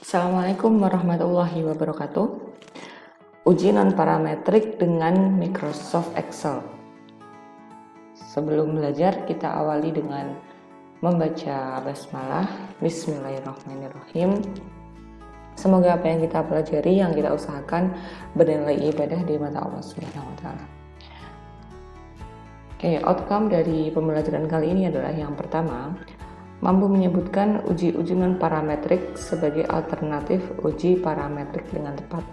Assalamualaikum warahmatullahi wabarakatuh. Uji non-parametrik dengan Microsoft Excel. Sebelum belajar, kita awali dengan membaca basmalah. Bismillahirrahmanirrahim. Semoga apa yang kita pelajari, yang kita usahakan bernilai ibadah di mata Allah Subhanahu wa taala. Oke, outcome dari pembelajaran kali ini adalah yang pertama, mampu menyebutkan uji non-parametrik sebagai alternatif uji parametrik dengan tepat.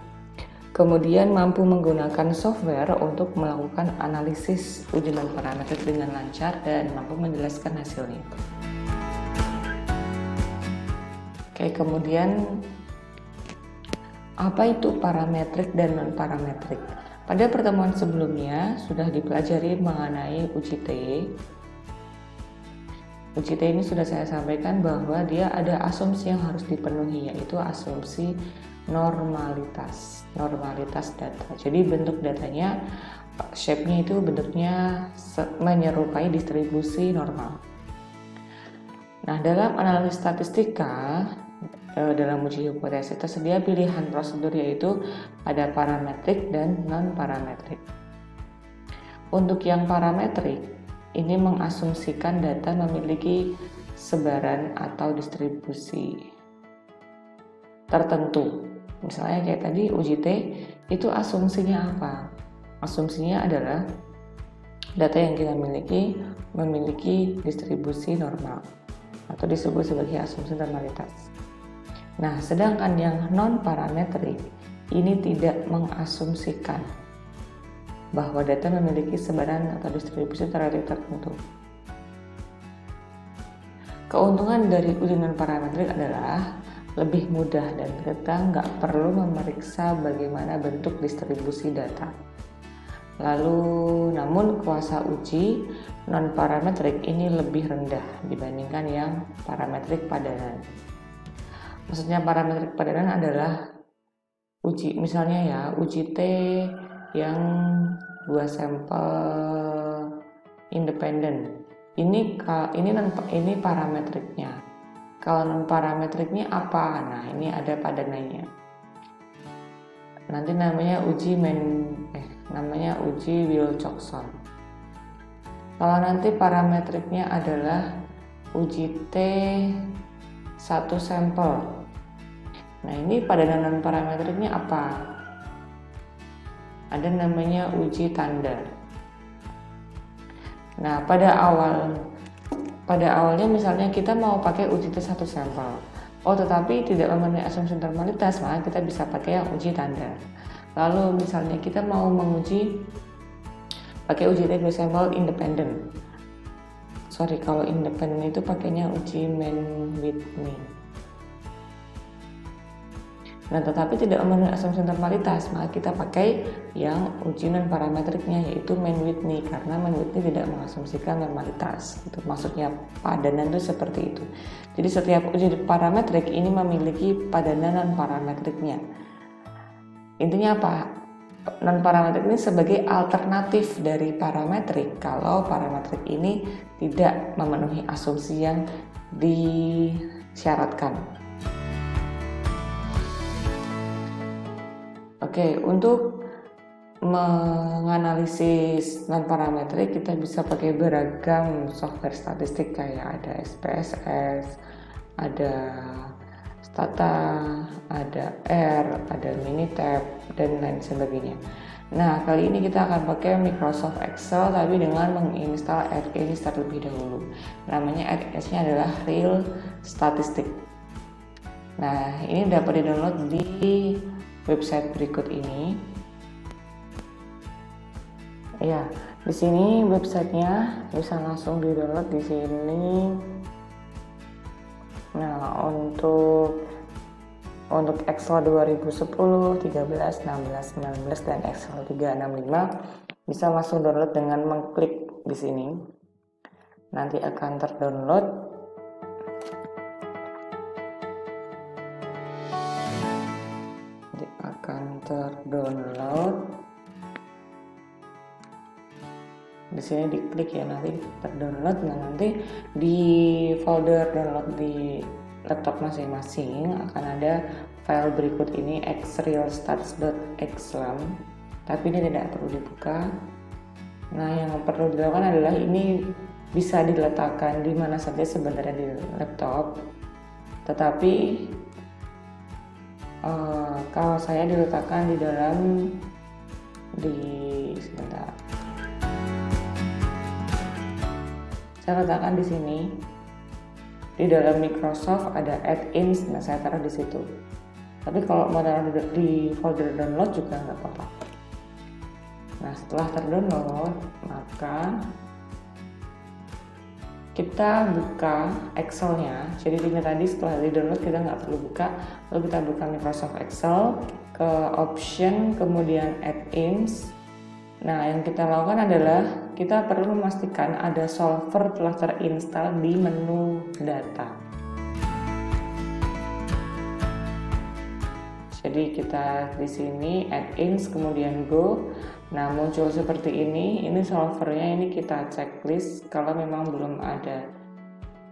Kemudian mampu menggunakan software untuk melakukan analisis uji non-parametrik dengan lancar dan mampu menjelaskan hasilnya. Oke, kemudian apa itu parametrik dan non-parametrik? Pada pertemuan sebelumnya sudah dipelajari mengenai uji T. Uji T ini sudah saya sampaikan bahwa dia ada asumsi yang harus dipenuhi, yaitu asumsi normalitas data. Jadi bentuk datanya, shape-nya itu bentuknya menyerupai distribusi normal. Nah, dalam analisis statistika, dalam uji hipotesis tersedia pilihan prosedur, yaitu ada parametrik dan non-parametrik. Untuk yang parametrik, ini mengasumsikan data memiliki sebaran atau distribusi tertentu. Misalnya kayak tadi uji T, itu asumsinya apa? Asumsinya adalah data yang kita memiliki distribusi normal atau disebut sebagai asumsi normalitas. Nah, sedangkan yang non-parametrik ini tidak mengasumsikan bahwa data memiliki sebaran atau distribusi tertentu. Keuntungan dari uji non-parametrik adalah lebih mudah dan kita nggak perlu memeriksa bagaimana bentuk distribusi data. Lalu, namun kuasa uji non-parametrik ini lebih rendah dibandingkan yang parametrik padanan. Maksudnya parametrik padanan adalah uji, misalnya ya, uji T yang 2 sampel independen. Ini parametriknya. Kalau non parametriknya apa? Nah, ini ada padanannya. Nanti namanya uji Wilcoxon. Kalau nanti parametriknya adalah uji T 1 sampel. Nah, ini padanan non parametriknya apa? Ada namanya uji tanda. Nah, pada awalnya misalnya kita mau pakai uji T 1 sampel. Tetapi tidak memenuhi asumsi normalitas, maka kita bisa pakai yang uji tanda. Lalu misalnya kita mau menguji pakai uji T 2 sampel independen. Kalau independen itu pakainya uji Mann-Whitney. Nah, tetapi tidak memenuhi asumsi normalitas, maka kita pakai yang uji non-parametriknya, yaitu Mann-Whitney, karena Mann-Whitney tidak mengasumsikan normalitas. Itu maksudnya padanan itu seperti itu. Jadi setiap uji parametrik ini memiliki padanan non-parametriknya. Intinya apa? Non-parametrik ini sebagai alternatif dari parametrik kalau parametrik ini tidak memenuhi asumsi yang disyaratkan. Oke, untuk menganalisis non-parametrik kita bisa pakai beragam software statistik, kayak ada SPSS, ada Stata, ada R, ada Minitab, dan lain sebagainya. Nah, kali ini kita akan pakai Microsoft Excel tapi dengan menginstal add-ins terlebih dahulu. Namanya add-ins-nya adalah Real Statistic. Nah, ini dapat di-download di website berikut ini. Ya, di sini websitenya bisa langsung di-download di sini. Nah, untuk Excel 2010, 13, 16, 19 dan Excel 365 bisa langsung download dengan mengklik di sini. Nanti akan terdownload. Di sini diklik ya, nanti terdownload. Nah, nanti di folder download di laptop masing-masing akan ada file berikut ini xrealstats.xlam, tapi ini tidak perlu dibuka. Nah, yang perlu dilakukan adalah ini bisa diletakkan di mana saja sebenarnya di laptop, tetapi kalau saya diletakkan di dalam sebentar, saya letakkan di sini di dalam Microsoft ada add-ins. Nah, saya taruh di situ. Tapi kalau mau taruh di folder download juga nggak apa-apa. Nah, setelah terdownload, maka kita buka Excel-nya. Jadi ini tadi setelah di download kita nggak perlu buka, lalu kita buka Microsoft Excel, ke option, kemudian add-ins. Nah, yang kita lakukan adalah kita perlu memastikan ada solver telah terinstall di menu data. Jadi kita di sini add-ins, kemudian go. Nah, muncul seperti ini solvernya. Ini kita checklist kalau memang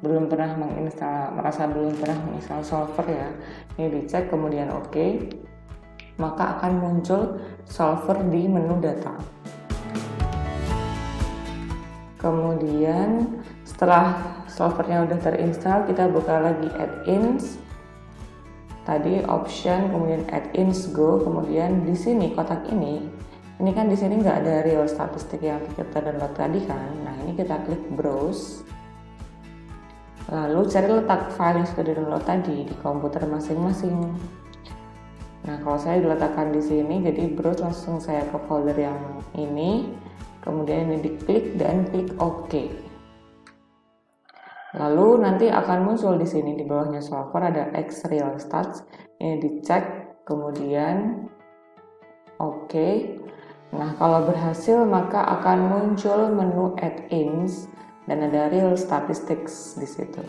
belum pernah menginstal solver ya. Ini dicek, kemudian oke. Maka akan muncul solver di menu data. Kemudian setelah solvernya udah terinstall, kita buka lagi add-ins. Tadi option, kemudian add-ins go, kemudian di sini kotak ini kan di sini nggak ada real statistik yang kita download tadi kan. Nah, ini kita klik browse, lalu cari letak file yang sudah di-download tadi di komputer masing-masing. Nah, kalau saya diletakkan di sini, jadi browse, langsung saya ke folder yang ini, kemudian ini diklik dan klik OK. Lalu nanti akan muncul di sini di bawahnya solver ada xrealstats. Ini dicek, kemudian OK. Nah, kalau berhasil maka akan muncul menu add-ins dan ada real statistics di situ.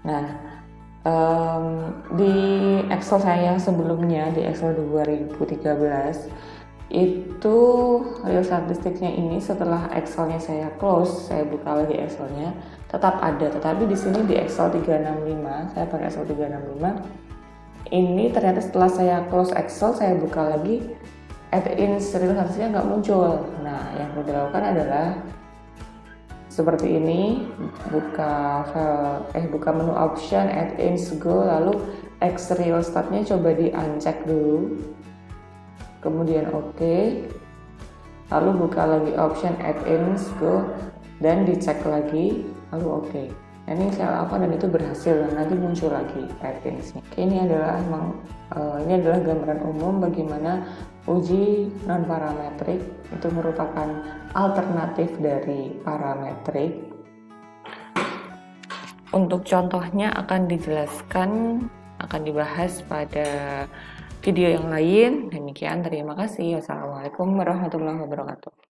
Nah, di Excel saya yang sebelumnya, di Excel 2013, itu real statisticsnya ini setelah Excelnya saya close, saya buka lagi Excelnya, tetap ada. Tetapi di sini di Excel 365, saya pakai Excel 365, ini ternyata setelah saya close Excel, saya buka lagi, add-ins real statistiknya nggak muncul. Nah, yang perlu dilakukan adalah seperti ini, buka menu option, add-ins go, lalu xrealstats-nya coba di uncheck dulu, kemudian OK, lalu buka lagi option, add-ins go, dan dicek lagi, lalu OK. Nah, ini saya lakukan dan itu berhasil, dan nanti muncul lagi add-ins-nya. Oke, ini adalah gambaran umum bagaimana uji non-parametrik itu merupakan alternatif dari parametrik. Untuk contohnya akan dibahas pada video yang lain. Demikian, terima kasih. Wassalamualaikum warahmatullahi wabarakatuh.